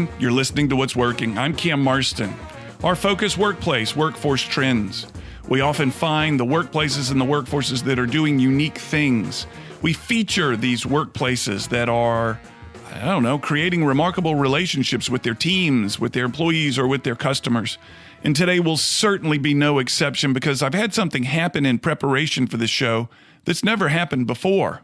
everyone. You're listening to What's Working. I'm Cam Marston. Our focus, workplace, workforce trends. We often find the workplaces and the workforces that are doing unique things. We feature these workplaces that are, creating remarkable relationships with their teams, with their employees, or with their customers. And today will certainly be no exception because I've had something happen in preparation for this show that's never happened before.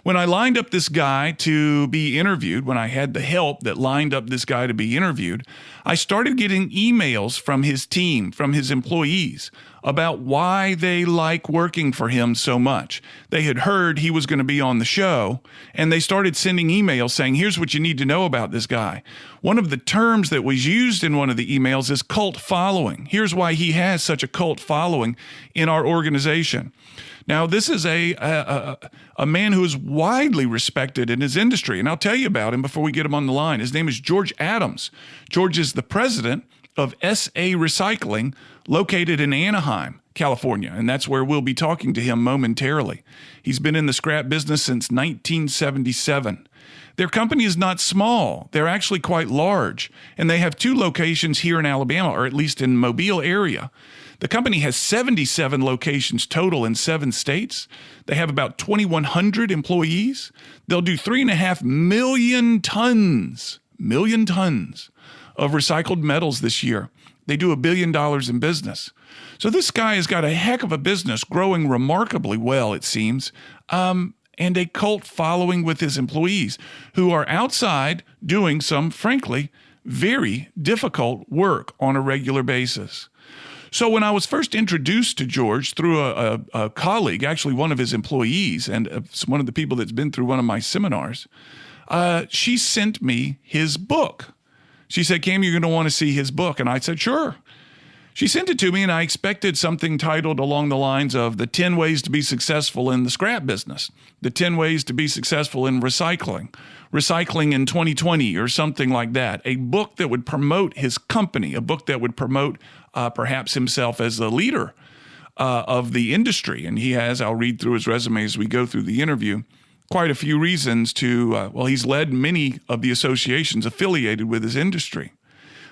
When I lined up this guy to be interviewed, when I had the help that lined up this guy to be interviewed, I started getting emails from his team, from his employees, about why they like working for him so much. They had heard he was going to be on the show, and they started sending emails saying, here's what you need to know about this guy. One of the terms that was used in one of the emails is cult following. Here's why he has such a cult following in our organization. Now, this is a man who is widely respected in his industry, and I'll tell you about him before we get him on the line. His name is George Adams. George is the president of SA Recycling, located in Anaheim, California, and that's where we'll be talking to him momentarily. He's been in the scrap business since 1977. Their company is not small. They're actually quite large, and they have 2 locations here in Alabama, or at least in Mobile area. The company has 77 locations total in 7 states. They have about 2,100 employees. They'll do 3.5 million tons of recycled metals this year. They do $1 billion in business. So this guy has got a heck of a business growing remarkably well, it seems, and a cult following with his employees who are outside doing some, frankly, very difficult work on a regular basis. So when I was first introduced to George through a colleague, actually one of his employees and one of the people that's been through one of my seminars, she sent me his book. She said, Cam, you're going to want to see his book. And I said, sure. She sent it to me, and I expected something titled along the lines of the 10 ways to be successful in the scrap business, the 10 ways to be successful in recycling in 2020 or something like that, a book that would promote his company, a book that would promote perhaps himself as the leader of the industry. And he has, I'll read through his resume as we go through the interview, quite a few reasons to, he's led many of the associations affiliated with his industry.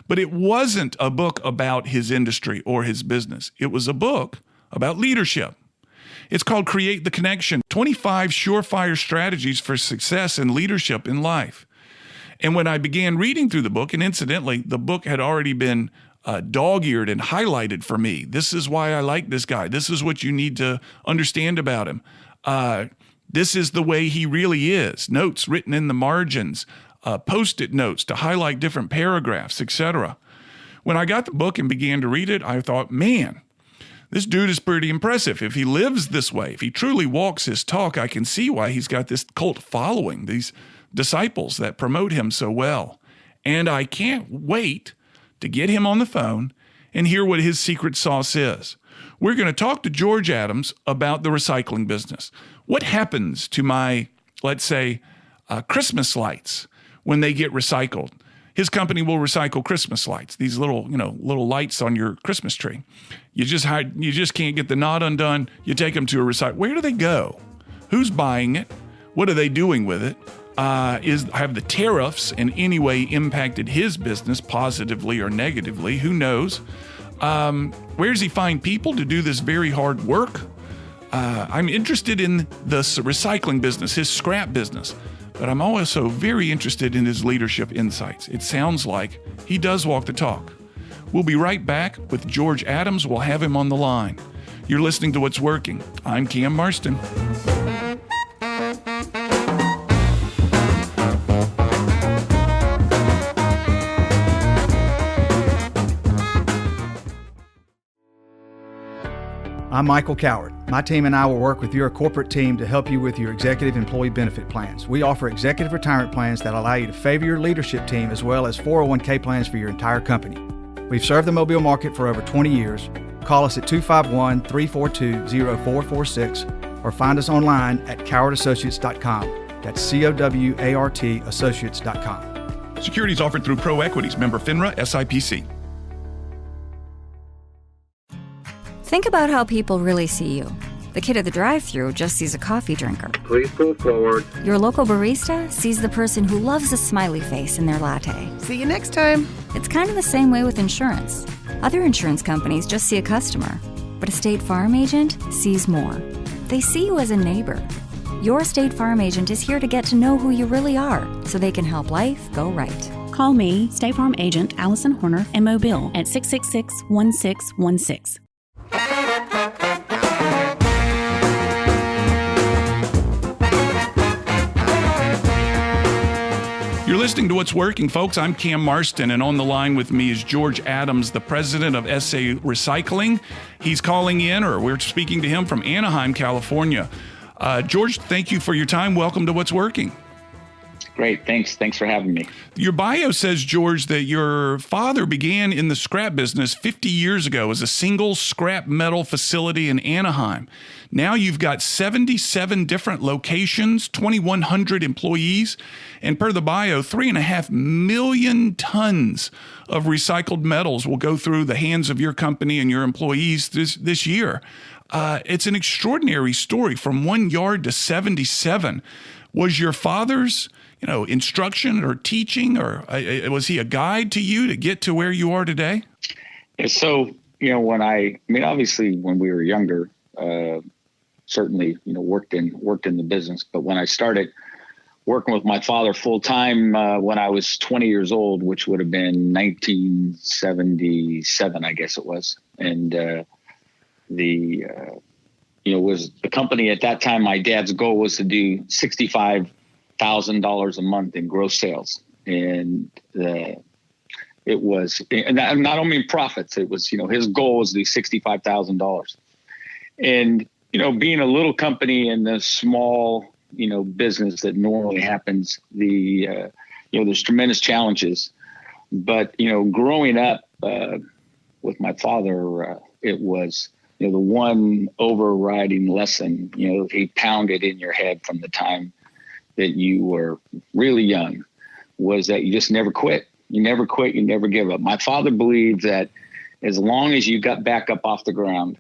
But it wasn't a book about his industry or his business. It was a book about leadership. It's called Create the Connection, 25 Surefire Strategies for Success and Leadership in Life. And when I began reading through the book, and incidentally, the book had already been dog-eared and highlighted for me. This is why I like this guy. This is what you need to understand about him. This is the way he really is. Notes written in the margins, Post-it notes to highlight different paragraphs, etc. When I got the book and began to read it, I thought, man, this dude is pretty impressive. If he lives this way, if he truly walks his talk, I can see why he's got this cult following, these disciples that promote him so well. And I can't wait to get him on the phone and hear what his secret sauce is. We're going to talk to George Adams about the recycling business. What happens to my, let's say, Christmas lights when they get recycled? His company will recycle Christmas lights, these little lights on your Christmas tree. You just can't get the knot undone. You take them to a recycle. Where do they go? Who's buying it? What are they doing with it? Have the tariffs in any way impacted his business positively or negatively? Who knows? Where does he find people to do this very hard work? I'm interested in the recycling business, his scrap business. But I'm also very interested in his leadership insights. It sounds like he does walk the talk. We'll be right back with George Adams. We'll have him on the line. You're listening to What's Working. I'm Cam Marston. I'm Michael Coward. My team and I will work with your corporate team to help you with your executive employee benefit plans. We offer executive retirement plans that allow you to favor your leadership team as well as 401k plans for your entire company. We've served the Mobile market for over 20 years. Call us at 251-342-0446 or find us online at cowardassociates.com. That's COWART associates.com. Securities offered through Pro Equities, member FINRA, SIPC. Think about how people really see you. The kid at the drive-thru just sees a coffee drinker. Please pull forward. Your local barista sees the person who loves a smiley face in their latte. See you next time. It's kind of the same way with insurance. Other insurance companies just see a customer, but a State Farm agent sees more. They see you as a neighbor. Your State Farm agent is here to get to know who you really are, so they can help life go right. Call me, State Farm agent Allison Horner, in Mobile at 666-1616. You're listening to What's Working, folks. I'm Cam Marston, and on the line with me is George Adams, the president of SA Recycling. He's calling in, or we're speaking to him from Anaheim, California. George, thank you for your time. Welcome to What's Working. Great. Thanks for having me. Your bio says, George, that your father began in the scrap business 50 years ago as a single scrap metal facility in Anaheim. Now you've got 77 different locations, 2,100 employees, and per the bio, 3.5 million tons of recycled metals will go through the hands of your company and your employees this year. It's an extraordinary story, from 1 yard to 77. Was your father's instruction or teaching, or was he a guide to you to get to where you are today? So, obviously when we were younger, certainly, worked in the business. But when I started working with my father full time, when I was 20 years old, which would have been 1977, I guess it was. And, was the company at that time, my dad's goal was to do $65,000 a month in gross sales. And it was, and not only in profits, it was, his goal was to do $65,000. And, being a little company in the small, business that normally happens, there's tremendous challenges. But, growing up with my father, it was, the one overriding lesson, he pounded in your head from the time that you were really young, was that you just never quit. You never quit. You never give up. My father believed that as long as you got back up off the ground,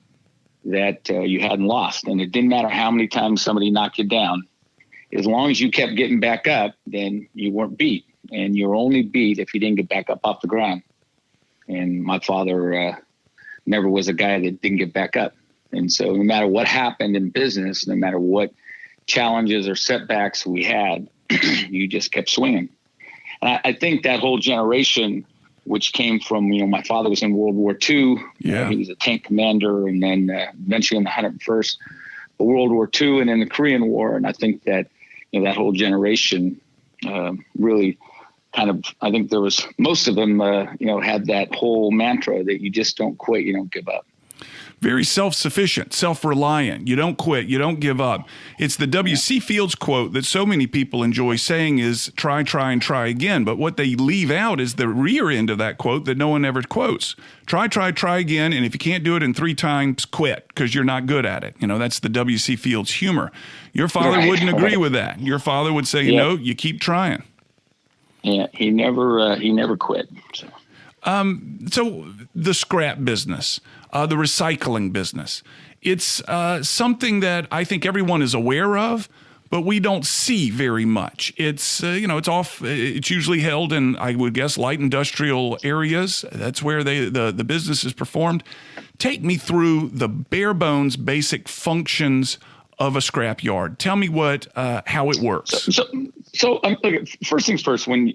that you hadn't lost. And it didn't matter how many times somebody knocked you down. As long as you kept getting back up, then you weren't beat. And you're only beat if you didn't get back up off the ground. And my father never was a guy that didn't get back up. And so no matter what happened in business, no matter what challenges or setbacks we had, you just kept swinging. And I think that whole generation, which came from, my father was in World War II. Yeah. He was a tank commander, and then eventually in the 101st, World War II, and then the Korean War. And I think that, that whole generation really kind of, I think there was, most of them, had that whole mantra that you just don't quit, you don't give up. Very self-sufficient, self-reliant. You don't quit. You don't give up. It's the W.C. Fields quote that so many people enjoy saying is try, and try again. But what they leave out is the rear end of that quote that no one ever quotes. Try again. And if you can't do it in 3 times, quit, because you're not good at it. That's the W.C. Fields humor. Your father wouldn't agree with that. Your father would say, you keep trying. Yeah, he never quit. So the scrap business, the recycling business, it's something that I think everyone is aware of, but we don't see very much. It's, it's usually held in, I would guess, light industrial areas. That's where the business is performed. Take me through the bare bones basic functions of a scrap yard. Tell me how it works. So look, first things first, when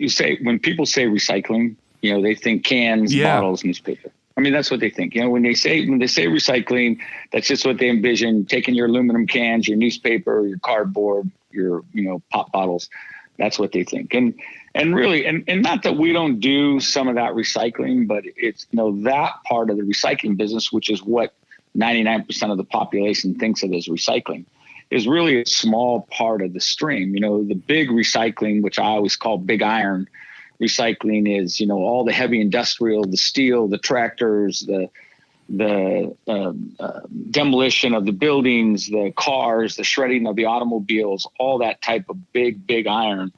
people say recycling, they think cans, bottles, newspaper. I mean, that's what they think. When they say recycling, that's just what they envision: taking your aluminum cans, your newspaper, your cardboard, your pop bottles. That's what they think. And really, and not that we don't do some of that recycling, but it's that part of the recycling business, which is what 99% of the population thinks of as recycling, is really a small part of the stream. The big recycling, which I always call big iron recycling, is all the heavy industrial, the steel, the tractors, the demolition of the buildings, the cars, the shredding of the automobiles, all that type of big iron.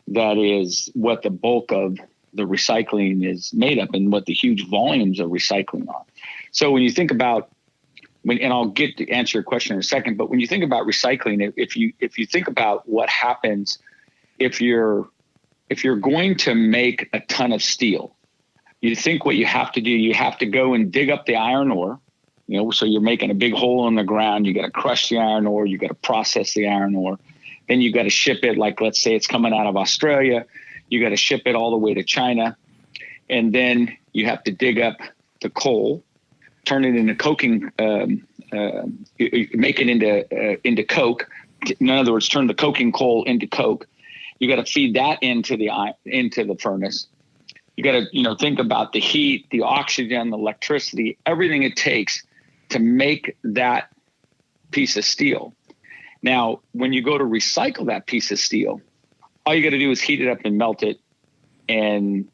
That is what the bulk of the recycling is made up, and what the huge volumes of recycling are. So when you think about and I'll get to answer your question in a second, but when you think about recycling, if you think about what happens if you're going to make a ton of steel, you think what you have to do, you have to go and dig up the iron ore, so you're making a big hole in the ground. You got to crush the iron ore. You got to process the iron ore. Then you got to ship it. Like, let's say it's coming out of Australia. You got to ship it all the way to China. And then you have to dig up the coal, turn it into coking, make it into coke. In other words, turn the coking coal into coke. You got to feed that into the furnace. You got to, think about the heat, the oxygen, the electricity, everything it takes to make that piece of steel. Now, when you go to recycle that piece of steel, all you got to do is heat it up and melt it and,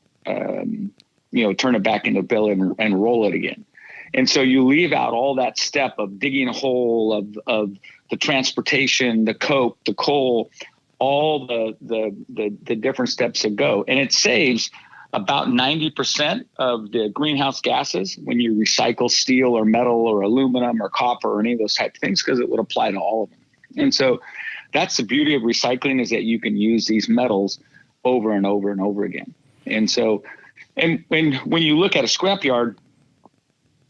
turn it back into a billet and roll it again. And so you leave out all that step of digging a hole, of the transportation, the coke, the coal, all the different steps that go. And it saves about 90% of the greenhouse gases when you recycle steel or metal or aluminum or copper or any of those type of things, because it would apply to all of them. And so that's the beauty of recycling, is that you can use these metals over and over and over again. And so, and when you look at a scrapyard,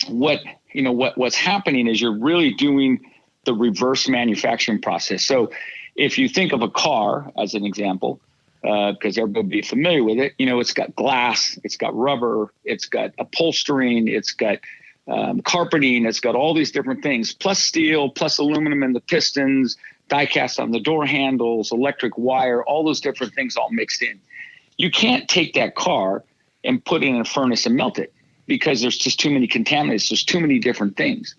what's happening is you're really doing the reverse manufacturing process. So if you think of a car as an example, because everybody will be familiar with it, it's got glass, it's got rubber, it's got upholstering, it's got carpeting, it's got all these different things, plus steel, plus aluminum in the pistons, die cast on the door handles, electric wire, all those different things all mixed in. You can't take that car and put it in a furnace and melt it, because there's just too many contaminants. There's too many different things.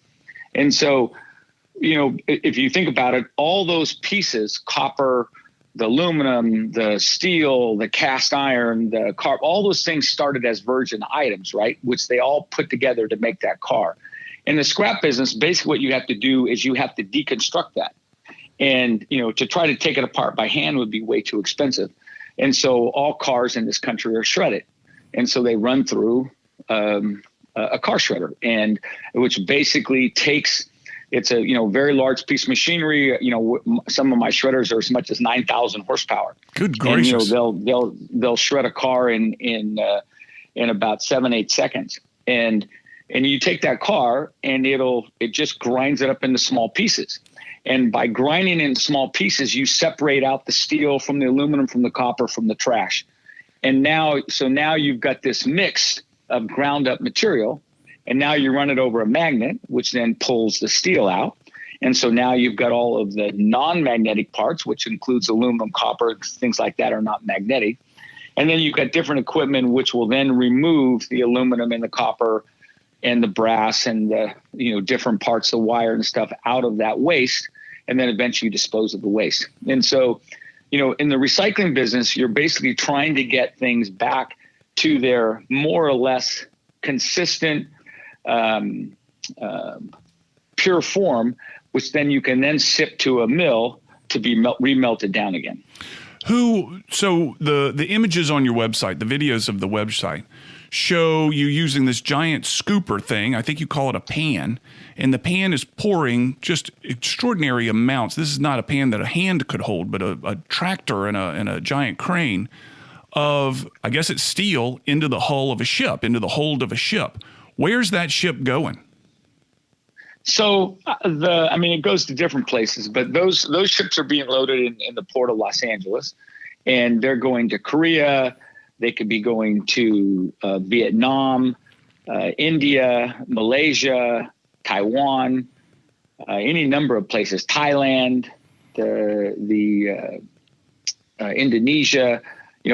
And so, if you think about it, all those pieces, copper, the aluminum, the steel, the cast iron, the car, all those things started as virgin items, right? Which they all put together to make that car. In the scrap business, basically what you have to do is you have to deconstruct that. And, to try to take it apart by hand would be way too expensive. And so all cars in this country are shredded. And so they run through a car shredder, and which basically takes, it's a very large piece of machinery. Some of my shredders are as much as 9,000 horsepower. Good gracious! And they'll shred a car in about 7-8 seconds. And you take that car and it just grinds it up into small pieces. And by grinding in small pieces, you separate out the steel from the aluminum, from the copper, from the trash. And now you've got this mix of ground up material. And now you run it over a magnet, which then pulls the steel out. And so now you've got all of the non-magnetic parts, which includes aluminum, copper, things like that are not magnetic. And then you've got different equipment, which will then remove the aluminum and the copper and the brass and the, different parts of the wire and stuff out of that waste, and then eventually dispose of the waste. And so, in the recycling business, you're basically trying to get things back to their more or less consistent, pure form, which then you can then ship to a mill to be remelted down again. So the images on your website, the videos of the website, show you using this giant scooper thing. I think you call it a pan, and the pan is pouring just extraordinary amounts. This is not a pan that a hand could hold, but a tractor and a giant crane of, I guess it's steel, into the hull of a ship, into the hold of a ship. Where's that ship going? So it goes to different places, but those ships are being loaded in the port of Los Angeles, and they're going to Korea. They could be going to Vietnam, India, Malaysia, Taiwan, any number of places, Thailand, Indonesia,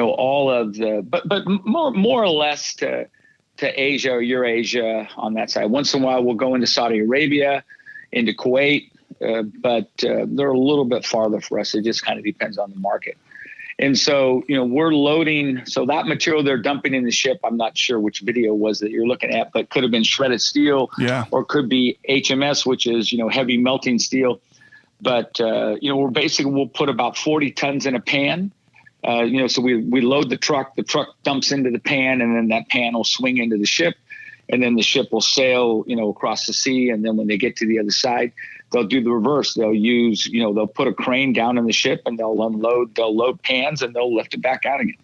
all of but more or less to Asia or Eurasia on that side. Once in a while, we'll go into Saudi Arabia, into Kuwait, but they're a little bit farther for us. It just kind of depends on the market. And so, we're loading. So that material they're dumping in the ship, I'm not sure which video was that you're looking at, but could have been shredded steel, or could be HMS, which is, heavy melting steel. But, we'll put about 40 tons in a pan. So we load the truck dumps into the pan, and then that pan will swing into the ship. and then the ship will sail, across the sea. And then when they get to the other side, they'll do the reverse. They'll use, they'll put a crane down in the ship and they'll load pans and they'll lift it back out again.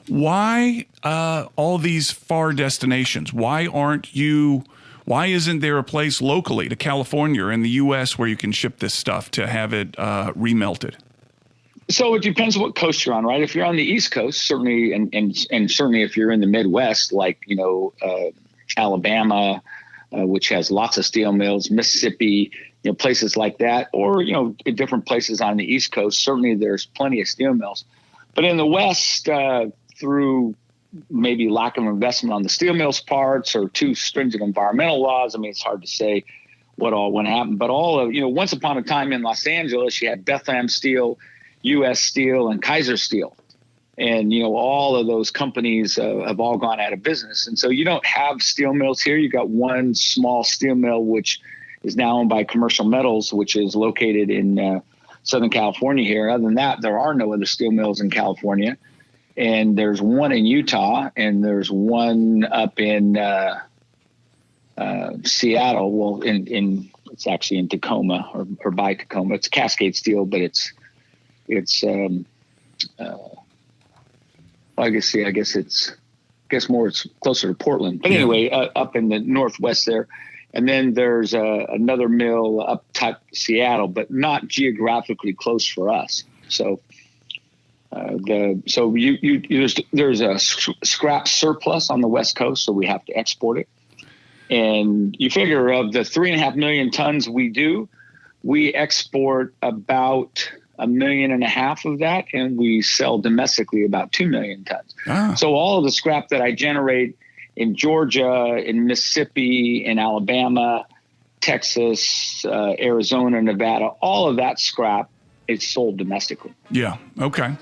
Why all these far destinations? Why isn't there a place locally to California or in the U.S. where you can ship this stuff to have it remelted? So it depends what coast you're on, right? If you're on the East Coast, certainly, and certainly if you're in the Midwest, like, Alabama, which has lots of steel mills, Mississippi, places like that, or, in different places on the East Coast, certainly there's plenty of steel mills. But in the West, through maybe lack of investment on the steel mills parts or too stringent environmental laws, I mean, it's hard to say what all went happen. But all of, once upon a time in Los Angeles, you had Bethlehem Steel, U.S. Steel, and Kaiser Steel. And, all of those companies have all gone out of business. And so you don't have steel mills here. You got one small steel mill, which is now owned by Commercial Metals, which is located in Southern California here. Other than that, there are no other steel mills in California. And there's one in Utah, and there's one up in Seattle. Well, it's actually in Tacoma or by Tacoma. It's Cascade Steel, but it's I guess it's closer to Portland. But anyway, up in the Northwest there. And then there's another mill up top Seattle, but not geographically close for us. So there's a scrap surplus on the West Coast, so we have to export it. And you figure of the 3.5 million tons we do, we export about 1.5 million of that, and we sell domestically about 2 million tons. So all of the scrap that I generate in Georgia, in Mississippi, in Alabama, Texas, Arizona, Nevada, all of that scrap is sold domestically. Yeah. Okay.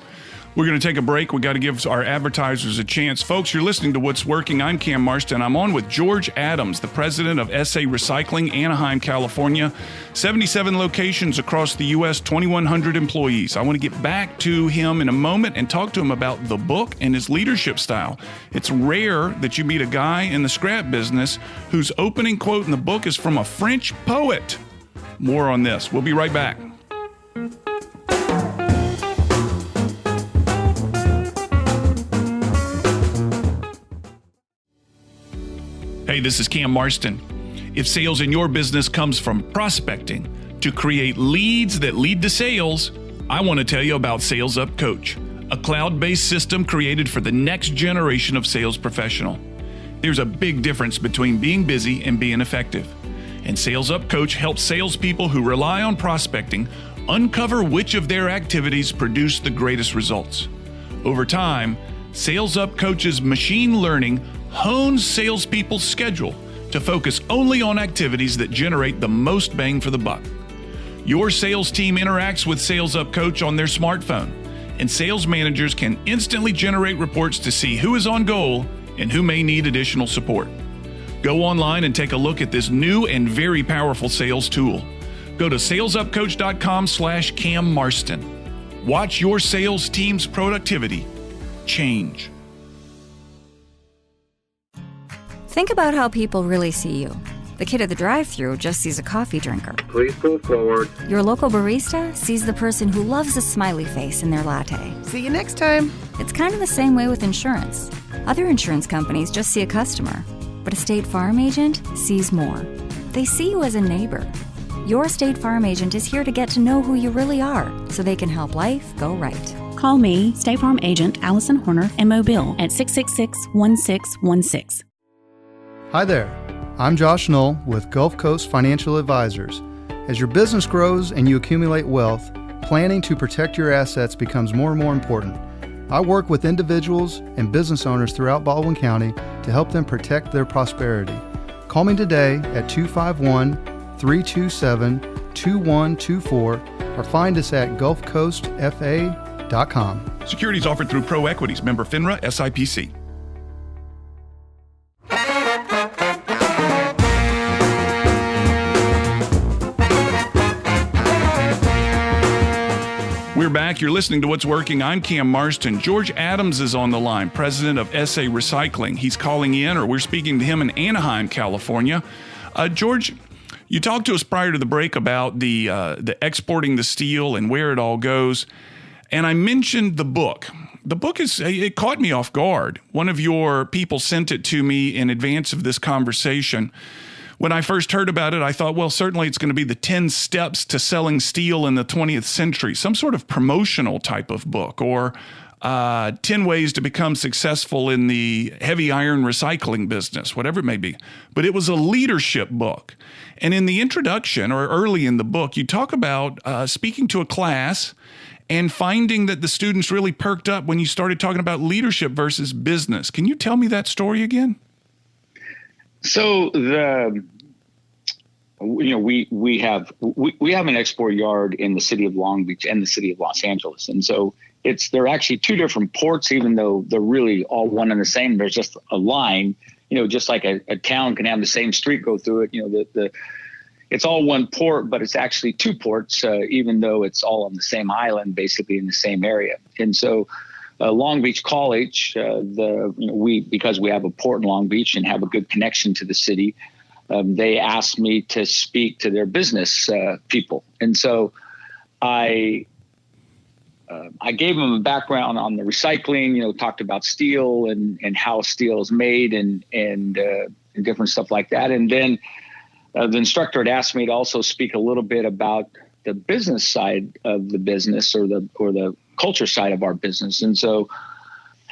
We're going to take a break. We got to give our advertisers a chance. Folks, you're listening to What's Working. I'm Cam Marston. I'm on with George Adams, the president of SA Recycling, Anaheim, California. 77 locations across the U.S., 2,100 employees. I want to get back to him in a moment and talk to him about the book and his leadership style. It's rare that you meet a guy in the scrap business whose opening quote in the book is from a French poet. More on this. We'll be right back. Hey, this is Cam Marston. If sales in your business comes from prospecting to create leads that lead to sales, I want to tell you about Sales Up Coach, a cloud-based system created for the next generation of sales professional. There's a big difference between being busy and being effective. And Sales Up Coach helps salespeople who rely on prospecting uncover which of their activities produce the greatest results. Over time, Sales Up Coach's machine learning hones salespeople's schedule to focus only on activities that generate the most bang for the buck. Your sales team interacts with Sales Up Coach on their smartphone, and sales managers can instantly generate reports to see who is on goal and who may need additional support. Go online and take a look at this new and very powerful sales tool. Go to salesupcoach.com/Cam Marston. Watch your sales team's productivity change. Think about how people really see you. The kid at the drive-thru just sees a coffee drinker. Please pull forward. Your local barista sees the person who loves a smiley face in their latte. See you next time. It's kind of the same way with insurance. Other insurance companies just see a customer, but a State Farm agent sees more. They see you as a neighbor. Your State Farm agent is here to get to know who you really are, so they can help life go right. Call me, State Farm agent Allison Horner, in Mobile at 666-1616. Hi there, I'm Josh Knoll with Gulf Coast Financial Advisors. As your business grows and you accumulate wealth, planning to protect your assets becomes more and more important. I work with individuals and business owners throughout Baldwin County to help them protect their prosperity. Call me today at 251-327-2124 or find us at gulfcoastfa.com. Securities offered through Pro Equities, member FINRA, SIPC. We're back back. You're listening to What's Working. I'm Cam Marston. George Adams is on the line, president of SA Recycling. He's calling in, or we're speaking to him in Anaheim, California. George, you talked to us prior to the break about the exporting the steel and where it all goes. And I mentioned the book. The book it caught me off guard. One of your people sent it to me in advance of this conversation. When I first heard about it, I thought, well, certainly it's going to be the 10 steps to selling steel in the 20th century, some sort of promotional type of book, or 10 ways to become successful in the heavy iron recycling business, whatever it may be. But it was a leadership book. And in the introduction, or early in the book, you talk about speaking to a class and finding that the students really perked up when you started talking about leadership versus business. Can you tell me that story again? So we have an export yard in the city of Long Beach and the city of Los Angeles, and so they're actually two different ports, even though they're really all one and the same. There's just a line, just like a town can have the same street go through it. It's all one port, but it's actually two ports, even though it's all on the same island, basically in the same area. And so Long Beach College, because we have a port in Long Beach and have a good connection to the city, they asked me to speak to their business people. And so I gave them a background on the recycling, talked about steel and how steel is made and different stuff like that. And then the instructor had asked me to also speak a little bit about the business side of the business or the culture side of our business. And so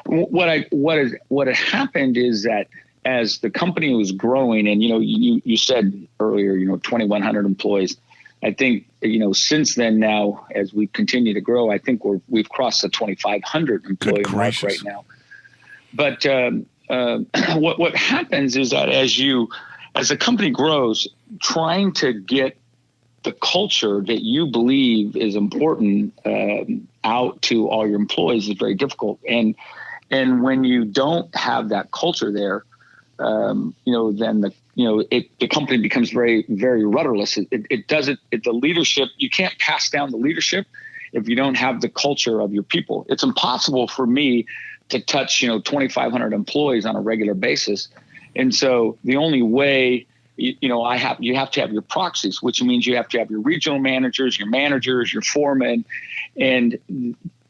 what had happened is that as the company was growing, and you said earlier, 2,100 employees. I think since then now, as we continue to grow, I think we've crossed the 2,500 employee mark right now. But what happens is that as the company grows, trying to get the culture that you believe is important out to all your employees is very difficult. And when you don't have that culture there, then the company becomes very, very rudderless. The leadership, you can't pass down the leadership if you don't have the culture of your people. It's impossible for me to touch, 2,500 employees on a regular basis. And so the only way, you have to have your proxies, which means you have to have your regional managers, your foremen, and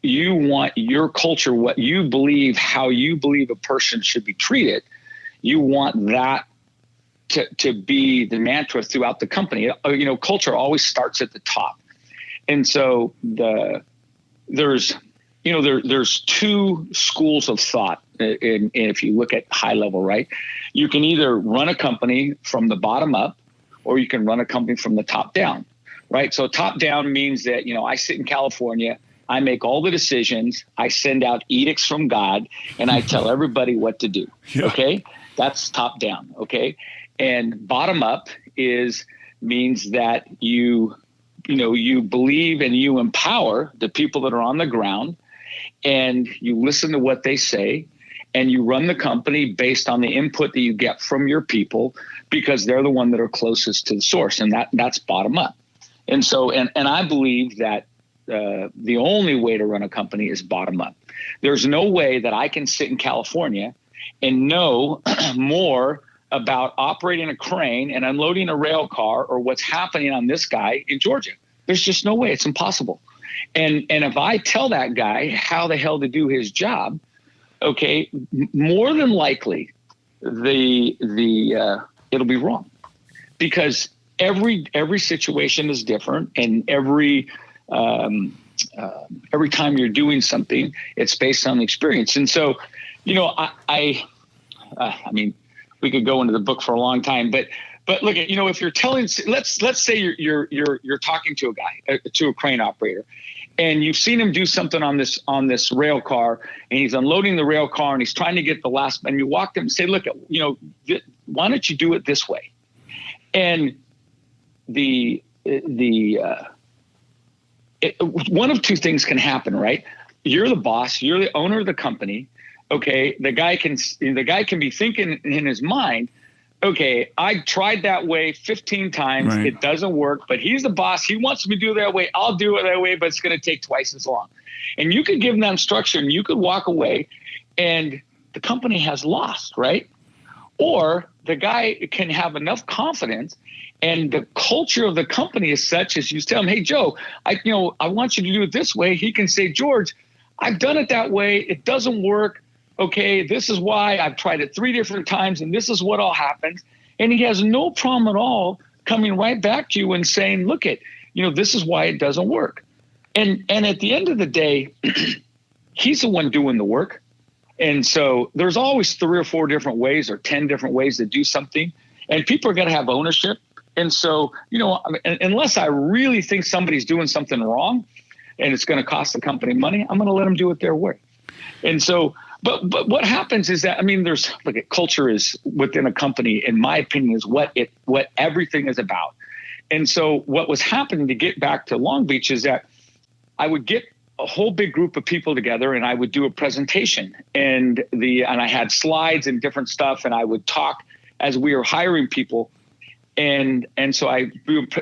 you want your culture, what you believe, how you believe a person should be treated. You want that to be the mantra throughout the company. Culture always starts at the top. And so there's two schools of thought. And if you look at high level, right, you can either run a company from the bottom up, or you can run a company from the top down, right? So top down means that, I sit in California, I make all the decisions, I send out edicts from God, and I tell everybody what to do. Yeah. Okay. That's top down. Okay. And bottom up means that you believe and you empower the people that are on the ground, and you listen to what they say, and you run the company based on the input that you get from your people, because they're the one that are closest to the source, and that's bottom up. And so, and I believe that the only way to run a company is bottom up. There's no way that I can sit in California and know more about operating a crane and unloading a rail car or what's happening on this guy in Georgia. There's just no way. It's impossible. And if I tell that guy how the hell to do his job, okay, more than likely it'll be wrong, because every situation is different, and every time you're doing something, it's based on experience. And so, I mean, we could go into the book for a long time, but look at, if you're telling, let's say you're talking to a guy, to a crane operator, and you've seen him do something on this rail car, and he's unloading the rail car, and he's trying to get the last, and you walk them and say, look, why don't you do it this way? And one of two things can happen, right? You're the boss, you're the owner of the company. Okay, the guy can be thinking in his mind, okay, I tried that way 15 times. Right. It doesn't work, but he's the boss. He wants me to do it that way. I'll do it that way, but it's going to take twice as long. And you could give them that instruction. You could walk away and the company has lost, right? Or the guy can have enough confidence and the culture of the company is such as you tell him, hey, Joe, I want you to do it this way. He can say, George, I've done it that way. It doesn't work. Okay, this is why I've tried it 3 different times and this is what all happens. And he has no problem at all coming right back to you and saying, look this is why it doesn't work. And at the end of the day, he's the one doing the work. And so there's always 3 or 4 different ways or 10 different ways to do something. And people are going to have ownership. And so, unless I really think somebody's doing something wrong and it's going to cost the company money, I'm going to let them do it their way. And so, but what happens is that, culture is within a company, in my opinion, is what everything is about. And so what was happening, to get back to Long Beach, is that I would get a whole big group of people together and I would do a presentation and I had slides and different stuff. And I would talk as we were hiring people. And so I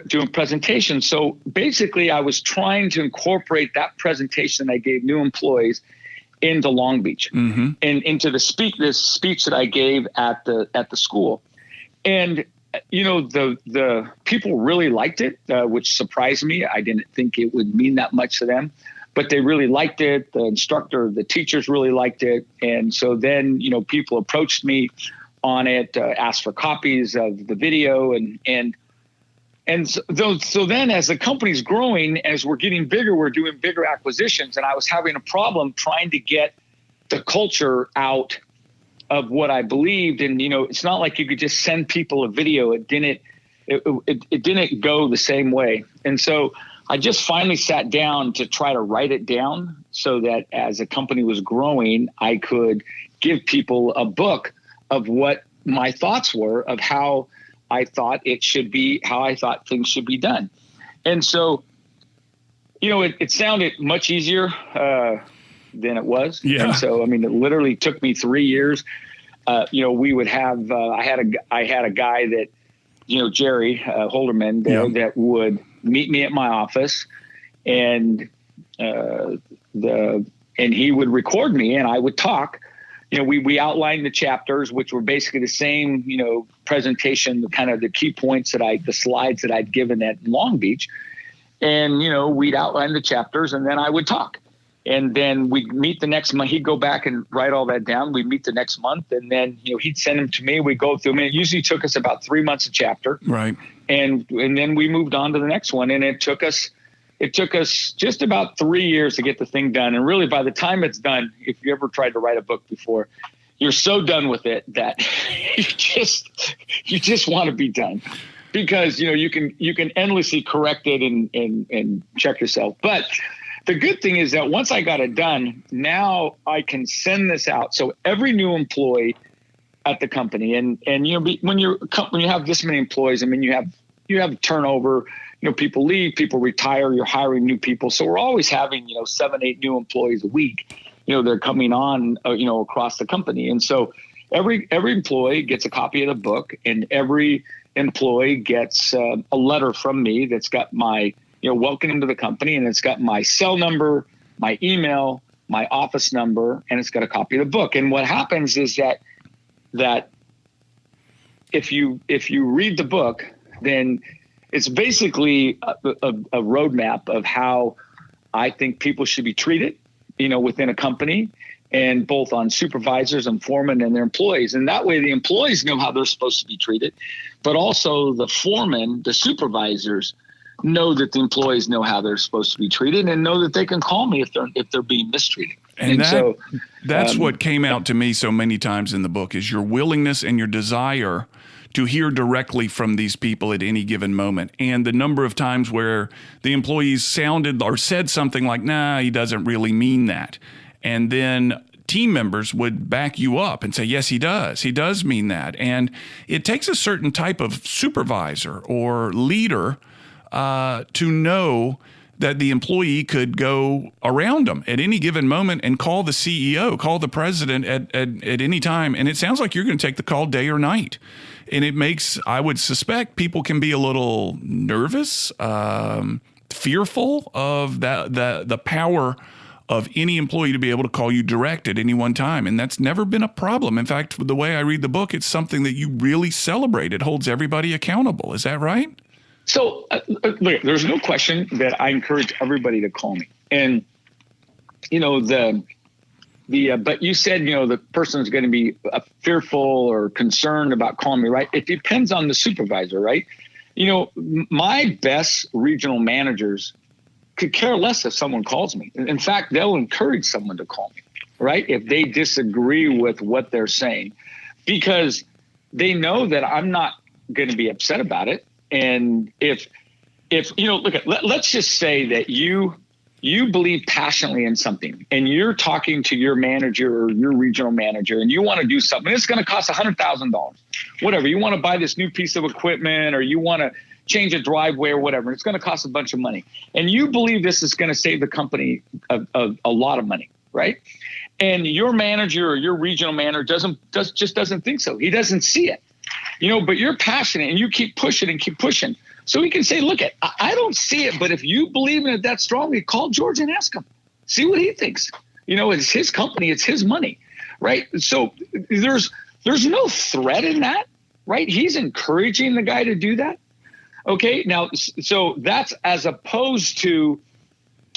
doing presentations. So basically I was trying to incorporate that presentation I gave new employees into Long Beach and into this speech that I gave at the school. And, the people really liked it, which surprised me. I didn't think it would mean that much to them, but they really liked it. The teachers really liked it. And so then, people approached me on it, asked for copies of the video so then as the company's growing, as we're getting bigger, we're doing bigger acquisitions. And I was having a problem trying to get the culture out of what I believed. And, it's not like you could just send people a video. It didn't go the same way. And so I just finally sat down to try to write it down so that as the company was growing, I could give people a book of what my thoughts were of how I thought it should be, how I thought things should be done. And so, it sounded much easier than it was. Yeah. And so, it literally took me 3 years. We would have, I had a guy that, Jerry Holderman, that would meet me at my office and he would record me and I would talk. We outlined the chapters, which were basically the same, presentation, kind of the key points the slides that I'd given at Long Beach. And, we'd outline the chapters and then I would talk. And then we'd meet the next month. He'd go back and write all that down. We'd meet the next month and then, he'd send them to me. We'd go through them. It usually took us about 3 months a chapter. Right. And then we moved on to the next one. And it took us just about 3 years to get the thing done. And really, by the time it's done, if you ever tried to write a book before, you're so done with it that you just want to be done because, you can endlessly correct it and check yourself. But the good thing is that once I got it done, now I can send this out. So every new employee at the company and when you have this many employees, you have turnover. People leave, people retire, you're hiring new people. So we're always having, 7, 8 new employees a week, they're coming on, across the company. And so every employee gets a copy of the book and every employee gets a letter from me that's got my, welcome to the company. And it's got my cell number, my email, my office number, and it's got a copy of the book. And what happens is that if you read the book, then it's basically a roadmap of how I think people should be treated, within a company and both on supervisors and foremen and their employees. And that way the employees know how they're supposed to be treated, but also the foremen, the supervisors know that the employees know how they're supposed to be treated and know that they can call me if they're being mistreated. And that's what came out to me so many times in the book is your willingness and your desire to hear directly from these people at any given moment. And the number of times where the employees sounded or said something like, nah, he doesn't really mean that. And then team members would back you up and say, yes, he does. He does mean that. And it takes a certain type of supervisor or leader to know that the employee could go around them at any given moment and call the CEO, call the president at any time. And it sounds like you're going to take the call day or night. And it makes, I would suspect, people can be a little nervous, fearful of the power of any employee to be able to call you direct at any one time. And that's never been a problem. In fact, the way I read the book, it's something that you really celebrate. It holds everybody accountable. Is that right? So look, there's no question that I encourage everybody to call me. And, but you said, the person's going to be fearful or concerned about calling me, right? It depends on the supervisor, right? My best regional managers could care less if someone calls me. In fact, they'll encourage someone to call me, right? If they disagree with what they're saying, because they know that I'm not going to be upset about it. And if let's just say that you believe passionately in something and you're talking to your manager or your regional manager and you want to do something, it's going to cost $100,000, whatever. You want to buy this new piece of equipment or you want to change a driveway or whatever. It's going to cost a bunch of money. And you believe this is going to save the company a lot of money, right? And your manager or your regional manager just doesn't think so. He doesn't see it, but you're passionate and you keep pushing and keep pushing. So he can say, look, I don't see it, but if you believe in it that strongly, call George and ask him. See what he thinks. It's his company. It's his money, right? So there's no threat in that, right? He's encouraging the guy to do that. Okay, now, so that's as opposed to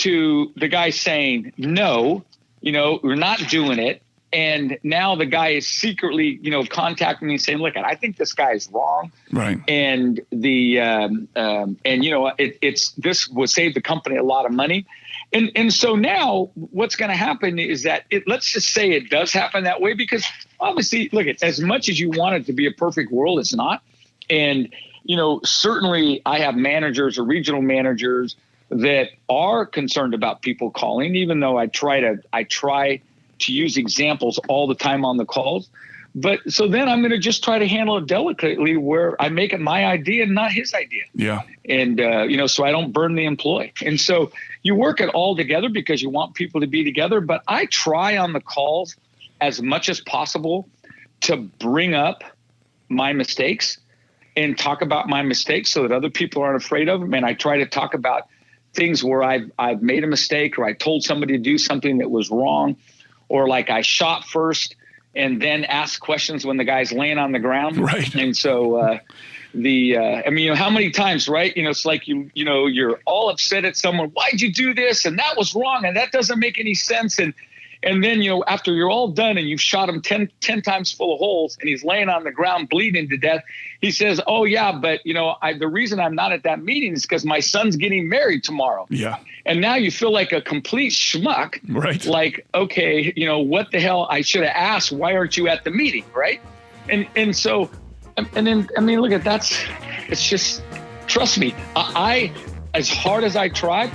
the guy saying, no, we're not doing it. And now the guy is secretly, contacting me saying, look, I think this guy is wrong. Right. And this will save the company a lot of money. And so now what's going to happen is that let's just say it does happen that way, because obviously, look, as much as you want it to be a perfect world, it's not. And, certainly I have managers or regional managers that are concerned about people calling, even though I try to use examples all the time on the calls. But so then I'm going to just try to handle it delicately where I make it my idea and not his idea. Yeah. And, so I don't burn the employee. And so you work it all together because you want people to be together. But I try on the calls as much as possible to bring up my mistakes and talk about my mistakes so that other people aren't afraid of them. And I try to talk about things where I've made a mistake, or I told somebody to do something that was wrong, or like I shot first and then ask questions when the guy's laying on the ground. Right. And so how many times, right? It's like, you're all upset at someone. Why'd you do this? And that was wrong. And that doesn't make any sense. And then, after you're all done and you've shot him 10 times full of holes and he's laying on the ground bleeding to death, he says, oh, yeah, but, the reason I'm not at that meeting is because my son's getting married tomorrow. Yeah. And now you feel like a complete schmuck. Right. Like, okay, what the hell? I should have asked, why aren't you at the meeting? Right. And so, and then, look at that's, it's just, trust me, I as hard as I try,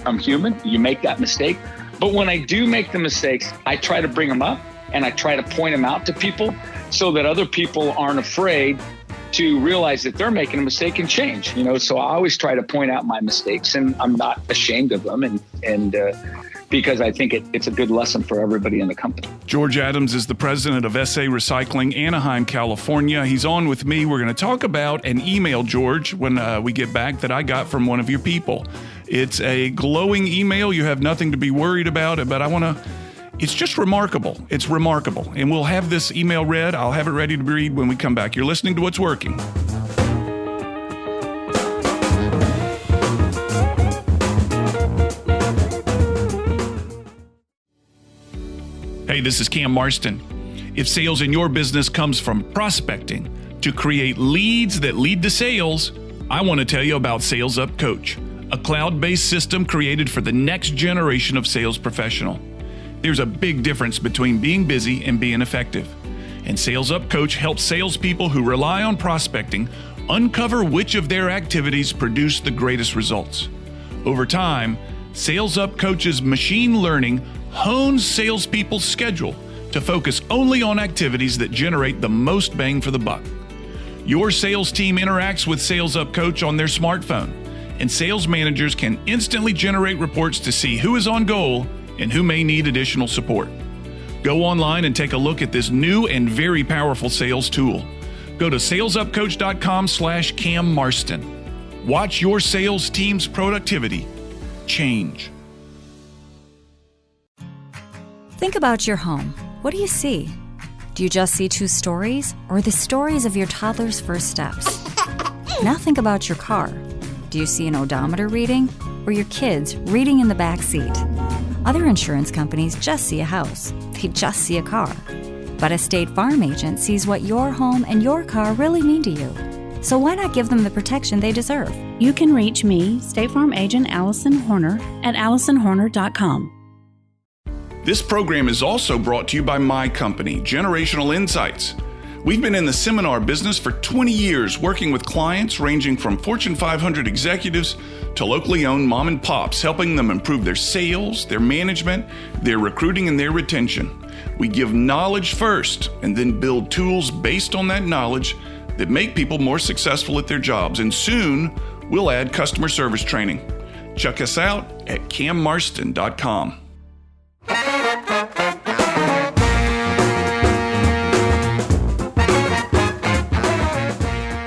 I'm human. You make that mistake. But when I do make the mistakes, I try to bring them up and I try to point them out to people so that other people aren't afraid to realize that they're making a mistake and change. So I always try to point out my mistakes, and I'm not ashamed of them. And because I think it's a good lesson for everybody in the company. George Adams is the president of SA Recycling, Anaheim, California. He's on with me. We're going to talk about an email, George, when we get back, that I got from one of your people. It's a glowing email. You have nothing to be worried about, but it's just remarkable. It's remarkable. And we'll have this email read. I'll have it ready to read when we come back. You're listening to What's Working. Hey, this is Cam Marston. If sales in your business comes from prospecting to create leads that lead to sales, I want to tell you about Sales Up Coach, a cloud-based system created for the next generation of sales professional. There's a big difference between being busy and being effective. And Sales Up Coach helps salespeople who rely on prospecting uncover which of their activities produce the greatest results. Over time, Sales Up Coach's machine learning hones salespeople's schedule to focus only on activities that generate the most bang for the buck. Your sales team interacts with Sales Up Coach on their smartphone, and sales managers can instantly generate reports to see who is on goal and who may need additional support. Go online and take a look at this new and very powerful sales tool. Go to salesupcoach.com/Cam Marston. Watch your sales team's productivity change. Think about your home. What do you see? Do you just see 2 stories or the stories of your toddler's first steps? Now think about your car. Do you see an odometer reading or your kids reading in the back seat? Other insurance companies just see a house. They just see a car. But a State Farm agent sees what your home and your car really mean to you. So why not give them the protection they deserve? You can reach me, State Farm agent Allison Horner, at AllisonHorner.com. This program is also brought to you by my company, Generational Insights. We've been in the seminar business for 20 years, working with clients ranging from Fortune 500 executives to locally owned mom and pops, helping them improve their sales, their management, their recruiting, and their retention. We give knowledge first and then build tools based on that knowledge that make people more successful at their jobs. And soon, we'll add customer service training. Check us out at cammarston.com.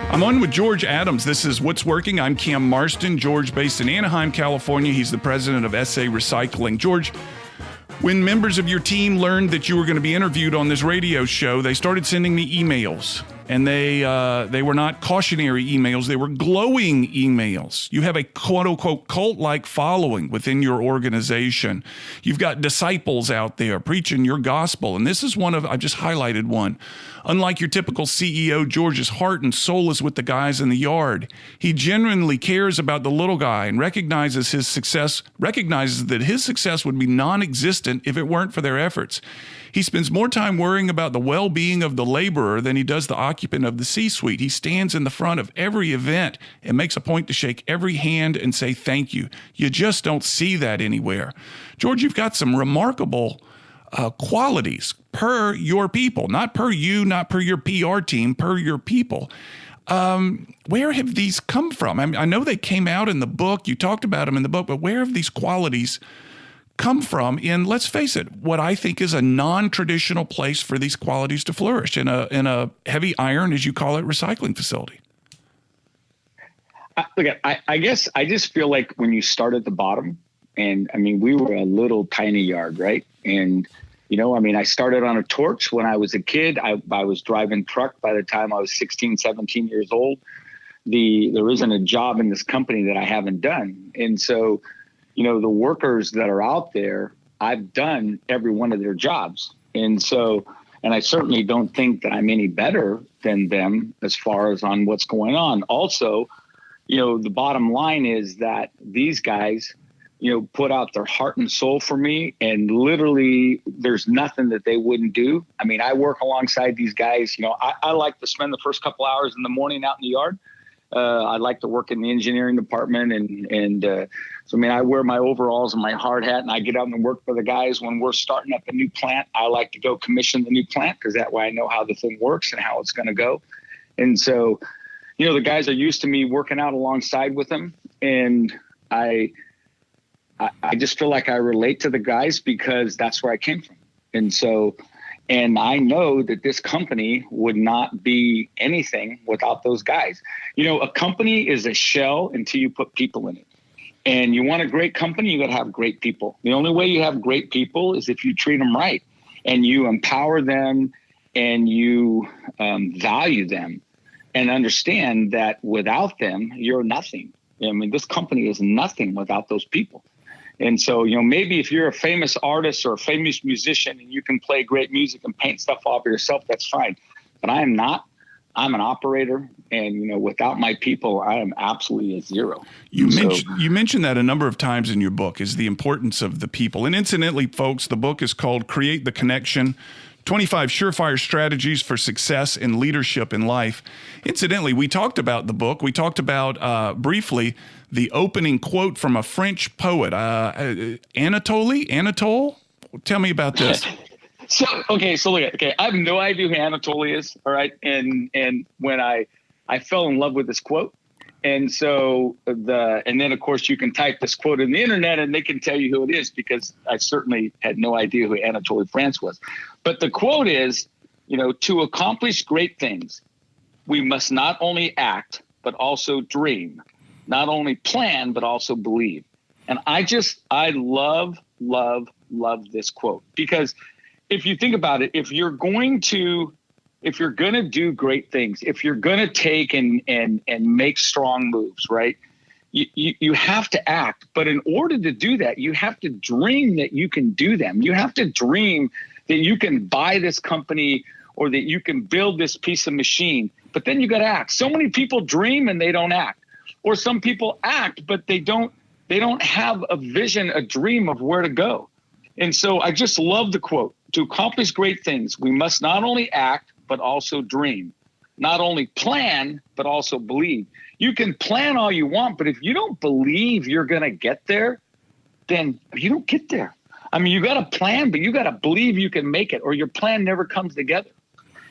I'm on with George Adams. This is What's Working. I'm Cam Marston. George, based in Anaheim, California. He's the president of SA Recycling. George, when members of your team learned that you were going to be interviewed on this radio show, they started sending me emails. And they were not cautionary emails. They were glowing emails. You have a quote-unquote cult-like following within your organization. You've got disciples out there preaching your gospel. And this is one of, I've just highlighted one. Unlike your typical CEO, George's heart and soul is with the guys in the yard. He genuinely cares about the little guy and recognizes that his success would be non-existent if it weren't for their efforts. He spends more time worrying about the well-being of the laborer than he does the occupant of the C-suite. He stands in the front of every event and makes a point to shake every hand and say thank you. You just don't see that anywhere. George, you've got some remarkable qualities per your people, not per you, not per your PR team, per your people. Where have these come from? I mean, I know they came out in the book. You talked about them in the book, but where have these qualities come from in, let's face it, what I think is a non-traditional place for these qualities to flourish, in a heavy iron, as you call it, recycling facility? I guess I just feel like when you start at the bottom, and I mean, we were a little tiny yard, right? And, I started on a torch when I was a kid. I was driving truck by the time I was 16, 17 years old. There isn't a job in this company that I haven't done. And so, the workers that are out there, I've done every one of their jobs. And I certainly don't think that I'm any better than them as far as on what's going on. Also, the bottom line is that these guys, put out their heart and soul for me, and literally there's nothing that they wouldn't do. I mean, I work alongside these guys. I like to spend the first couple hours in the morning out in the yard. I like to work in the engineering department, so I wear my overalls and my hard hat, and I get out and work for the guys. When we're starting up a new plant, I like to go commission the new plant, because that way I know how the thing works and how it's going to go. And so, the guys are used to me working out alongside with them, and I just feel like I relate to the guys because that's where I came from. And I know that this company would not be anything without those guys. A company is a shell until you put people in it. And you want a great company, you got to have great people. The only way you have great people is if you treat them right and you empower them and you value them and understand that without them, you're nothing. I mean, this company is nothing without those people. And so, maybe if you're a famous artist or a famous musician and you can play great music and paint stuff off of yourself, that's fine. But I am not. I'm an operator, and, without my people, I am absolutely a zero. You mentioned that a number of times in your book, is the importance of the people. And incidentally, folks, the book is called Create the Connection, 25 Surefire Strategies for Success and Leadership in Life. Incidentally, we talked about the book. We talked about briefly the opening quote from a French poet, Anatole. Tell me about this. I have no idea who Anatole is. All right. And when I fell in love with this quote. And then of course you can type this quote in the internet and they can tell you who it is, because I certainly had no idea who Anatole France was. But the quote is, to accomplish great things, we must not only act, but also dream, not only plan, but also believe. And I love this quote, because if you think about it, if you're going to do great things, if you're going to take and make strong moves, right? You have to act, but in order to do that, you have to dream that you can do them. You have to dream that you can buy this company or that you can build this piece of machine, but then you got to act. So many people dream and they don't act, or some people act, but they don't have a vision, a dream of where to go. And so I just love the quote: to accomplish great things, we must not only act, but also dream, not only plan, but also believe. You can plan all you want, but if you don't believe you're going to get there, then you don't get there. I mean, you got to plan, but you got to believe you can make it, or your plan never comes together.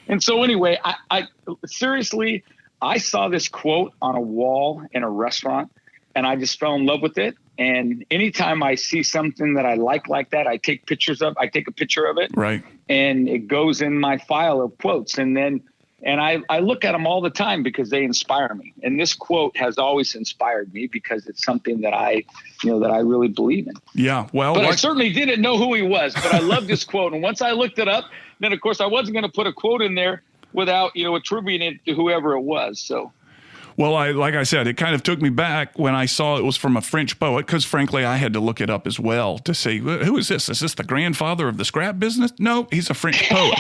And so anyway, I seriously, I saw this quote on a wall in a restaurant, and I just fell in love with it. And anytime I see something that I like that, I take a picture of it. Right. And it goes in my file of quotes. And I look at them all the time because they inspire me. And this quote has always inspired me because it's something that I really believe in. Yeah. Well, but I certainly didn't know who he was, but I love this quote. And once I looked it up, then of course I wasn't going to put a quote in there without, attributing it to whoever it was. So. Well, like I said, it kind of took me back when I saw it was from a French poet, because frankly, I had to look it up as well to see, who is this? Is this the grandfather of the scrap business? No, he's a French poet.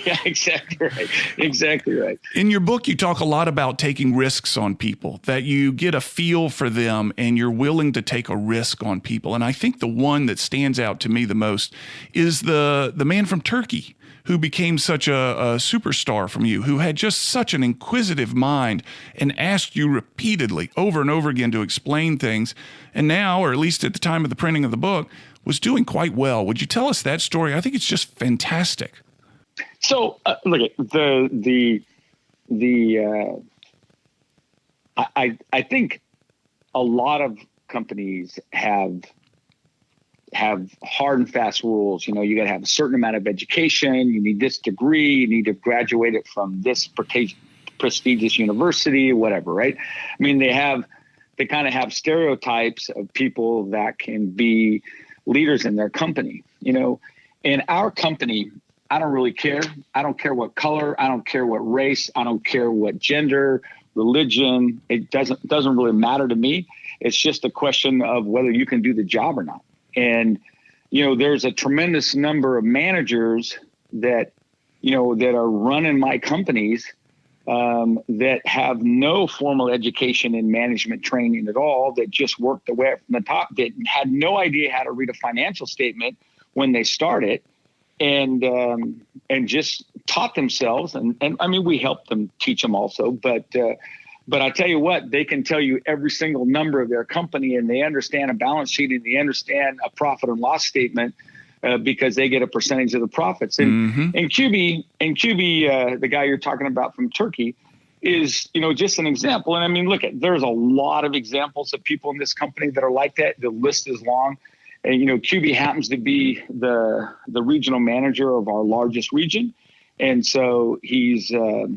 yeah, exactly right. Exactly right. In your book, you talk a lot about taking risks on people, that you get a feel for them and you're willing to take a risk on people. And I think the one that stands out to me the most is the man from Turkey, who became such a superstar from you, who had just such an inquisitive mind and asked you repeatedly over and over again to explain things, and now, or at least at the time of the printing of the book, was doing quite well. Would you tell us that story? I think it's just fantastic. So look at I think a lot of companies have hard and fast rules. You got to have a certain amount of education. You need this degree. You need to graduate it from this prestigious university, whatever, right? I mean, they kind of have stereotypes of people that can be leaders in their company. In our company, I don't really care. I don't care what color. I don't care what race. I don't care what gender, religion. It doesn't really matter to me. It's just a question of whether you can do the job or not. And, there's a tremendous number of managers that are running my companies that have no formal education in management training at all, that just worked their way up from the top, that had no idea how to read a financial statement when they started, and just taught themselves. And I mean, we helped them, teach them also, but I tell you what, they can tell you every single number of their company, and they understand a balance sheet, and they understand a profit and loss statement because they get a percentage of the profits. And QB, the guy you're talking about from Turkey, is just an example. And I mean, look, there's a lot of examples of people in this company that are like that. The list is long. And QB happens to be the regional manager of our largest region, and so he's a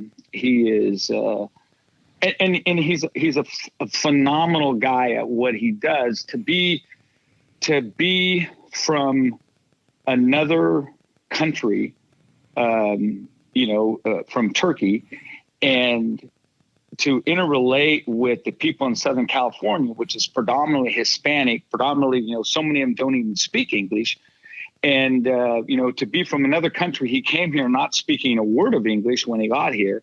phenomenal guy at what he does. To be from another country, from Turkey, and to interrelate with the people in Southern California, which is predominantly Hispanic, so many of them don't even speak English. And, to be from another country, he came here not speaking a word of English when he got here.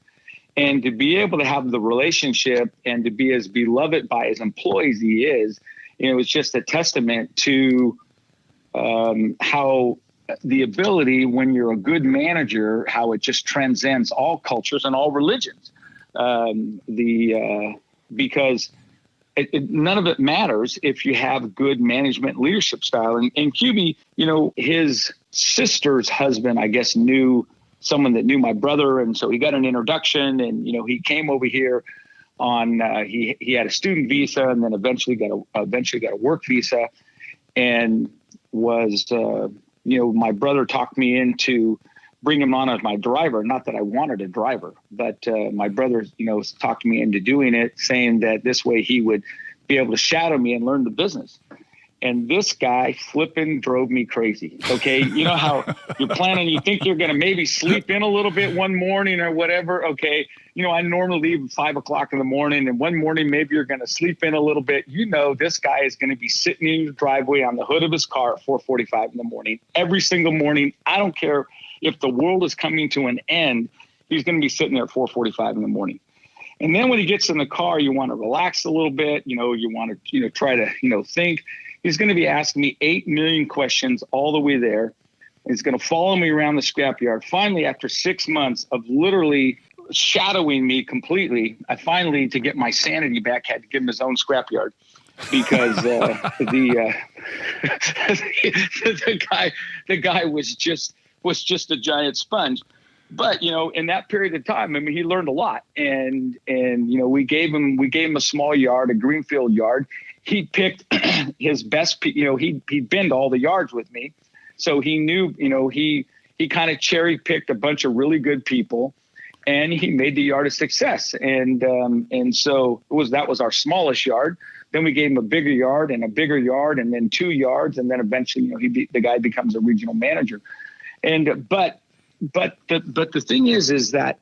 And to be able to have the relationship and to be as beloved by his employees he is, it's just a testament to how the ability, when you're a good manager, how it just transcends all cultures and all religions. Because none of it matters if you have good management leadership style. And QB, his sister's husband, I guess, knew someone that knew my brother, and so he got an introduction, and he came over here on he had a student visa, and then eventually got a work visa, and was my brother talked me into bring him on as my driver. Not that I wanted a driver, but my brother, talked me into doing it, saying that this way he would be able to shadow me and learn the business. And this guy flipping drove me crazy. Okay. You know how you're planning, you think you're going to maybe sleep in a little bit one morning or whatever. Okay. I normally leave at 5 o'clock in the morning, and one morning, maybe you're going to sleep in a little bit. This guy is going to be sitting in the driveway on the hood of his car at 4:45 in the morning, every single morning. I don't care if the world is coming to an end. He's going to be sitting there at 4:45 in the morning. And then when he gets in the car, you want to relax a little bit. You want to, try to, think. He's going to be asking me 8 million questions all the way there. He's going to follow me around the scrapyard. Finally, after 6 months of literally shadowing me completely, I finally, to get my sanity back, had to give him his own scrapyard because the guy was just a giant sponge. But, in that period of time, I mean, he learned a lot. And we gave him a small yard, a greenfield yard. He picked his best, he'd been to all the yards with me. So he knew, he kind of cherry picked a bunch of really good people, and he made the yard a success. And so that was our smallest yard. Then we gave him a bigger yard, and then 2 yards. And then eventually, the guy becomes a regional manager. And, but the thing is that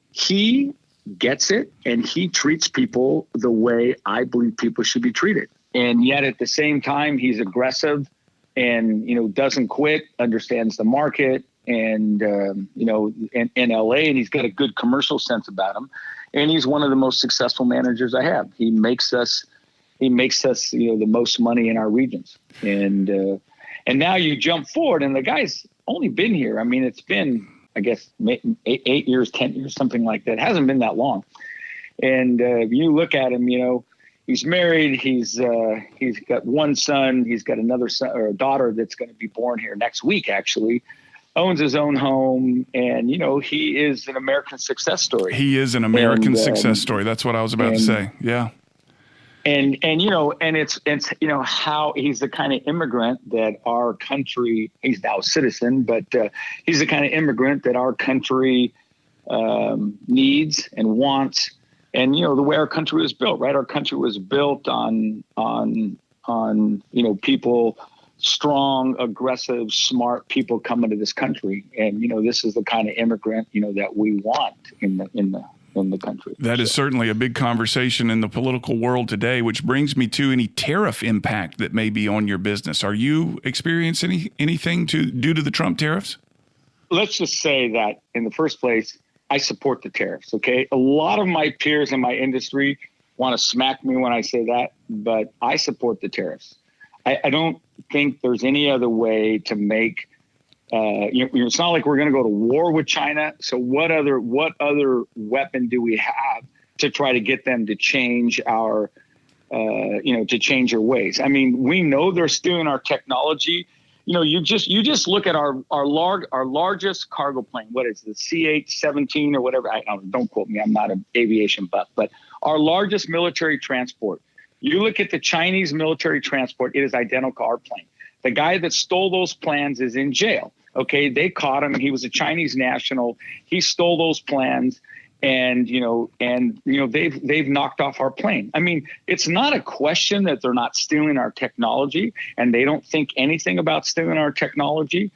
he gets it, and he treats people the way I believe people should be treated. And yet at the same time, he's aggressive and, doesn't quit, understands the market and, in LA, and he's got a good commercial sense about him. And he's one of the most successful managers I have. He makes us, the most money in our regions. And now you jump forward, and the guy's only been here. I mean, it's been, I guess, 8 years, 10 years, something like that. It hasn't been that long. And you look at him, he's married. He's got one son. He's got another son or a daughter that's going to be born here next week, actually. Owns his own home. And, he is an American success story. He is an American success story. That's what I was about to say. Yeah. And it's how he's the kind of immigrant that our country, he's now a citizen, but he's the kind of immigrant that our country needs and wants. And, the way our country was built, right? Our country was built on people, strong, aggressive, smart people coming to this country. And, this is the kind of immigrant, that we want in the country. That is certainly a big conversation in the political world today, which brings me to any tariff impact that may be on your business. Are you experiencing anything due to the Trump tariffs? Let's just say that in the first place, I support the tariffs. Okay. A lot of my peers in my industry want to smack me when I say that, but I support the tariffs. I don't think there's any other way to make it's not like we're going to go to war with China. So what other weapon do we have to try to get them to change our, to change their ways? I mean, we know they're stealing our technology. You just look at our largest cargo plane. What is it, the CH-17 or whatever? Don't quote me. I'm not an aviation buff, but our largest military transport. You look at the Chinese military transport. It is identical to our plane. The guy that stole those plans is in jail. Okay, they caught him. He was a Chinese national. He stole those plans, and they've knocked off our plane. I mean, it's not a question that they're not stealing our technology, and they don't think anything about stealing our technology.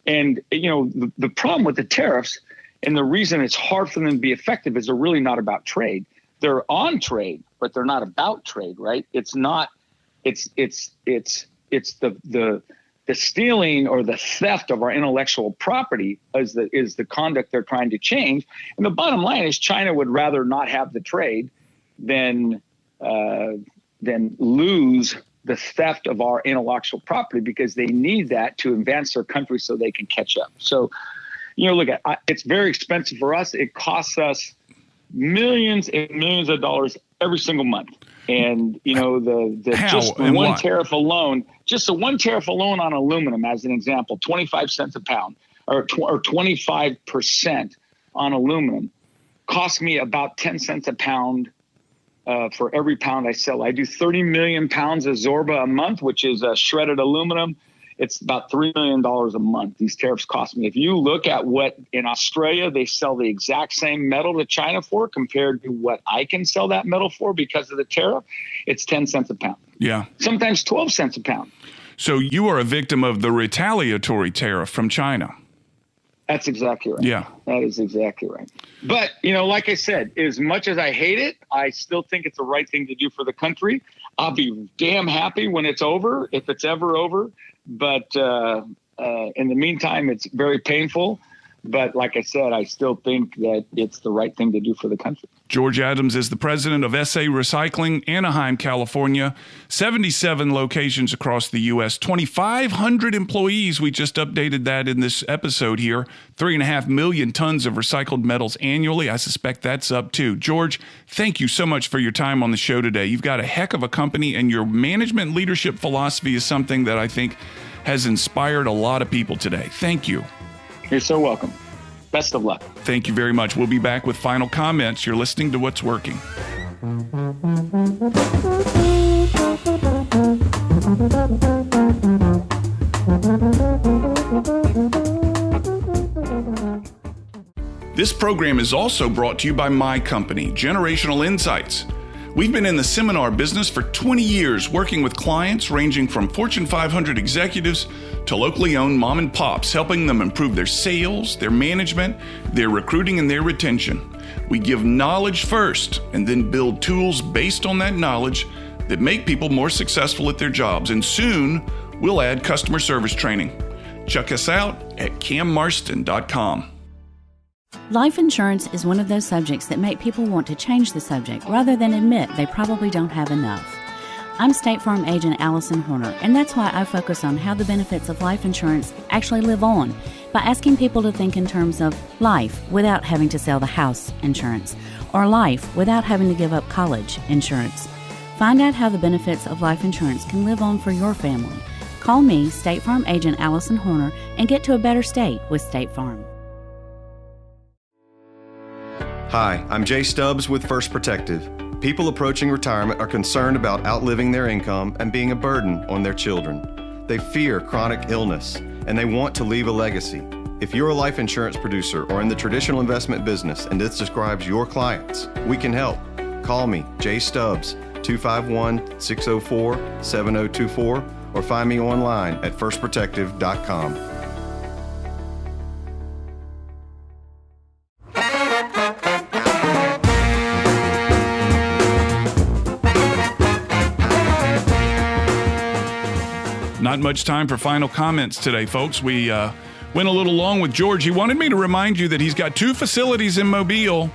And the problem with the tariffs, and the reason it's hard for them to be effective, is they're really not about trade. They're on trade, but they're not about trade, right? It's not. It's the stealing or the theft of our intellectual property is the conduct they're trying to change. And the bottom line is China would rather not have the trade than lose the theft of our intellectual property, because they need that to advance their country so they can catch up. So, it's very expensive for us. It costs us millions and millions of dollars every single month. And, the one tariff alone, just the one tariff alone on aluminum, as an example, 25 cents a pound or 25% on aluminum cost me about 10 cents a pound for every pound I sell. I do 30 million pounds of Zorba a month, which is shredded aluminum. it's about $3 million a month these tariffs cost me. If you look at what in Australia they sell the exact same metal to China for compared to what I can sell that metal for because of the tariff, it's 10 cents a pound. Yeah. Sometimes 12 cents a pound. So you are a victim of the retaliatory tariff from China. That's exactly right. Yeah. That is exactly right. But, like I said, as much as I hate it, I still think it's the right thing to do for the country. I'll be damn happy when it's over, if it's ever over. But in the meantime, it's very painful. But like I said, I still think that it's the right thing to do for the country. George Adams is the president of SA Recycling, Anaheim, California. 77 locations across the U.S., 2,500 employees. We just updated that in this episode here. 3.5 million tons of recycled metals annually. I suspect that's up too. George, thank you so much for your time on the show today. You've got a heck of a company, and your management leadership philosophy is something that I think has inspired a lot of people today. Thank you. You're so welcome. Best of luck. Thank you very much. We'll be back with final comments. You're listening to What's Working. This program is also brought to you by my company, Generational Insights. We've been in the seminar business for 20 years, working with clients ranging from Fortune 500 executives to locally owned mom and pops, helping them improve their sales, their management, their recruiting, and their retention. We give knowledge first and then build tools based on that knowledge that make people more successful at their jobs. And soon, we'll add customer service training. Check us out at cammarston.com. Life insurance is one of those subjects that make people want to change the subject rather than admit they probably don't have enough. I'm State Farm agent Allison Horner, and that's why I focus on how the benefits of life insurance actually live on by asking people to think in terms of life without having to sell the house insurance, or life without having to give up college insurance. Find out how the benefits of life insurance can live on for your family. Call me, State Farm agent Allison Horner, and get to a better state with State Farm. Hi, I'm Jay Stubbs with First Protective. People approaching retirement are concerned about outliving their income and being a burden on their children. They fear chronic illness, and they want to leave a legacy. If you're a life insurance producer or in the traditional investment business and this describes your clients, we can help. Call me, Jay Stubbs, 251-604-7024, or find me online at firstprotective.com. Not much time for final comments today, folks. We went a little long with George. He wanted me to remind you that he's got 2 facilities in Mobile.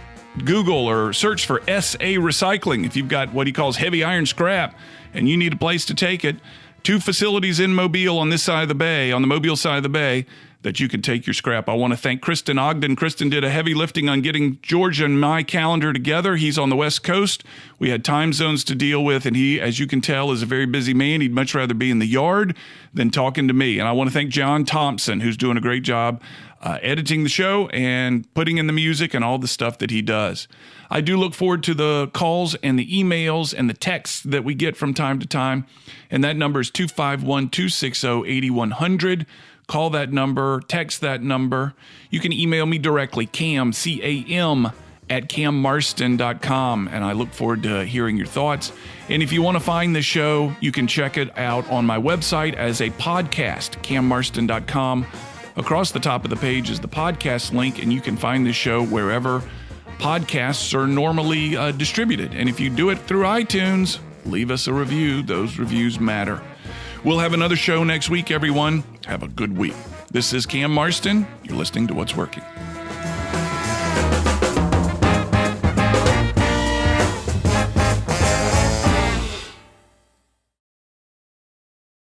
Google or search for SA Recycling if you've got what he calls heavy iron scrap and you need a place to take it. 2 facilities in Mobile on this side of the bay, on the Mobile side of the bay, that you can take your scrap. I want to thank Kristen Ogden. Kristen did a heavy lifting on getting George and my calendar together. He's on the West Coast. We had time zones to deal with, and he, as you can tell, is a very busy man. He'd much rather be in the yard than talking to me. And I want to thank John Thompson, who's doing a great job editing the show and putting in the music and all the stuff that he does. I do look forward to the calls and the emails and the texts that we get from time to time. And that number is 251-260-8100. Call that number, text that number. You can email me directly, Cam, C-A-M, at cammarston.com, and I look forward to hearing your thoughts. And if you want to find the show, you can check it out on my website as a podcast, cammarston.com. Across the top of the page is the podcast link, and you can find the show wherever podcasts are normally distributed. And if you do it through iTunes, leave us a review. Those reviews matter. We'll have another show next week, everyone. Have a good week. This is Cam Marston. You're listening to What's Working.